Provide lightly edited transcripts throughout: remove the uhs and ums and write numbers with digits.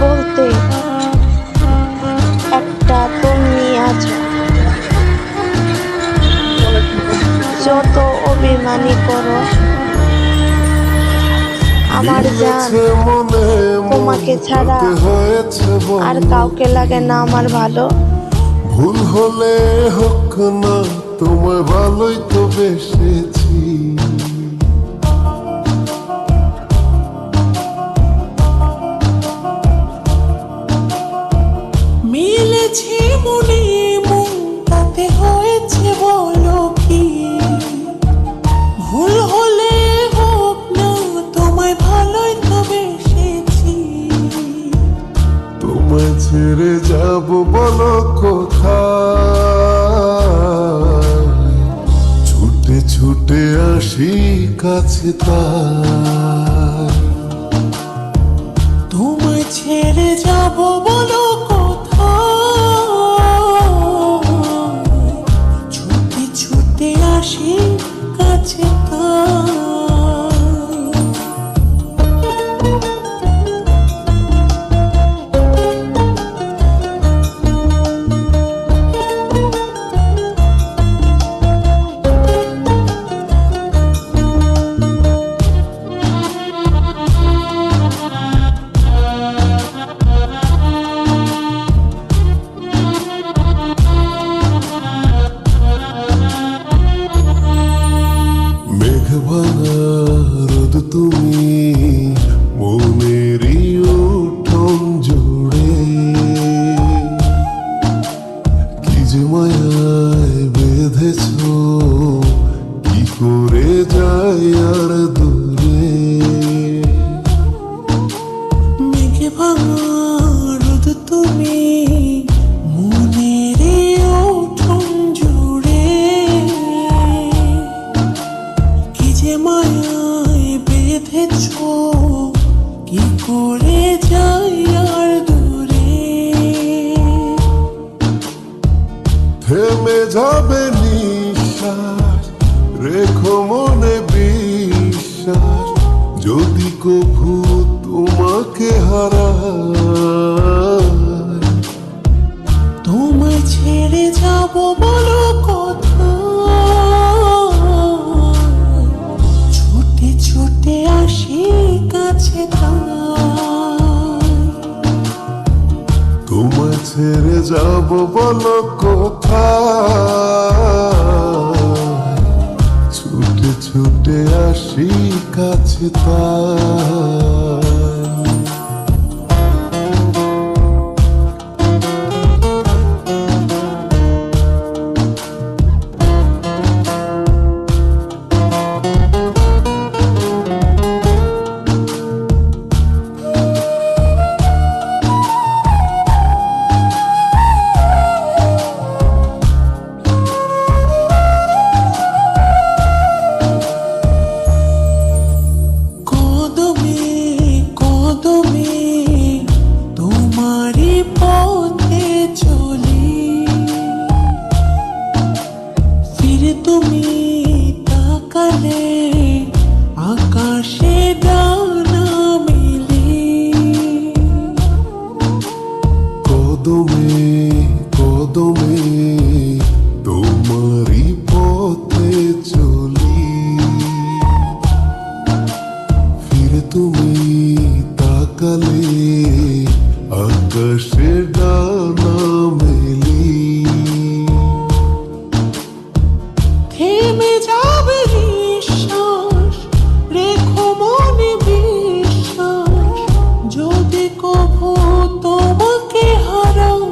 বলতে একটা তুমি আছো। যত অভিমানী করো আমার জান, তোমাকে ছাড়া আর কাউকে লাগে না আমার ভালো। ভুল হলে হোক না, তোমায় ভালোই তো বেসেছি। মিলেছে মনে মন, তাতে হয়েছে বলো কি? ভুল হলে হোক না, তোমায় ভালোই তো বেসেছি। তোমায় ছেড়ে যাব বলো কোথায়? ছুটে ছুটে আসি কাছে তাই। তোমায় ছেড়ে যাব বলো কোথায়? ছুটে ছুটে আসি কাছে তাই। মেঘভাঙা রোদ তুমি মনেরই উঠোন জুড়ে, কি যে মায়ায় বেঁধেছ, কি করে যাই আর দূরে। মেঘে ভাঙা রোদ তুমি মনের উঠোন জুড়ে, কি যে মায়ায় বেঁধেছ, কি করে যাই আর দূরে। থেমে যাবে নিঃশ্বাস, রেখো মনে বিশ্বাস, যদি কভু তোমাকে হারাই। তোমায় ছেড়ে যাব বলো কোথায়? ছুটে ছুটে আসি কাছে তাই। তোমায় ছেড়ে যাব বলো কোথায়? ছুটে ছুটে আসি কাছে তাই। তোমারই পথে চলি, ফিরে তুমি তাকালে আকাশে ডানা মেলে। কদমে কদমে তোমারই পথে চলি, ফিরে তুমি তাকালে আকাশে ডানা মেলি। থেমে যাবে নিঃশ্বাস, রেখো মনে বিশ্বাস, যদি কভু তোমাকে হারাই।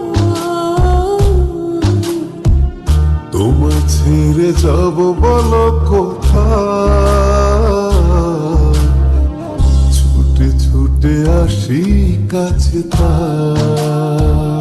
তোমায় ছেড়ে যাব বলো কোথায়? ছুটে ছুটে আসি কাছে তাই।